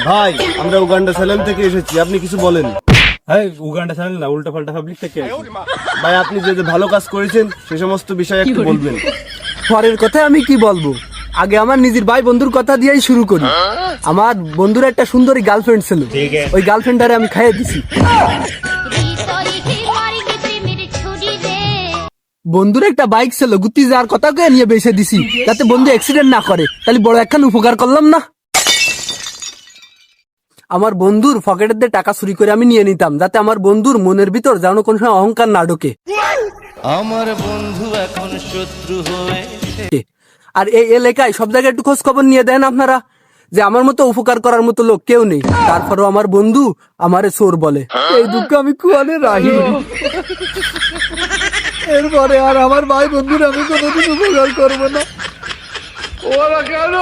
ভাই আমরা উগান্ডা সালাম থেকে এসেছি, আপনি কিছু বলেন। হ্যাঁ, উগান্ডা চ্যানেল না, উল্টা পাল্টা পাবলিক থেকে। ভাই আপনি যে যে ভালো কাজ করেছেন সে সমস্ত বিষয়ে একটু বলবেন। পরের কথা আমি কি বলবো, আগে আমার নিজের ভাই বন্ধুর কথা দিয়েই শুরু করি। আমার বন্ধুর একটা সুন্দরী গার্লফ্রেন্ড ছিল, ওই গার্লফ্রেন্ডারে আমি খাইয়ে দিছি। বন্ধুর একটা বাইক ছিল, গুতি যাওয়ার কথা কয়ে নিয়ে বেসে দিছি যাতে বন্ধু অ্যাক্সিডেন্ট না করে, তাহলে বড় একখান উপকার করলাম না। আমার বন্ধুর পকেটের দিয়ে টাকা চুরি করে আমি নিয়ে নিতাম যাতে আমার বন্ধুর মনের ভিতর যেন কোন সময় অহংকার না ঢোকে। আমার বন্ধু এখন শত্রু হয়েছে। আর এই এলাকায় সব জায়গায় একটু খোঁজ খবর নিয়ে দেন আপনারা, যে আমার মতো উপকার করার মতো লোক কেউ নেই। তারপরেও আমার বন্ধু আমারে চোর বলে, এই দুঃখ আমি কুয়ালে রাখি। এরপরে আর আমার ভাই বন্ধুর আমি কোনোদিন উপকার করবো না। ওরা কেন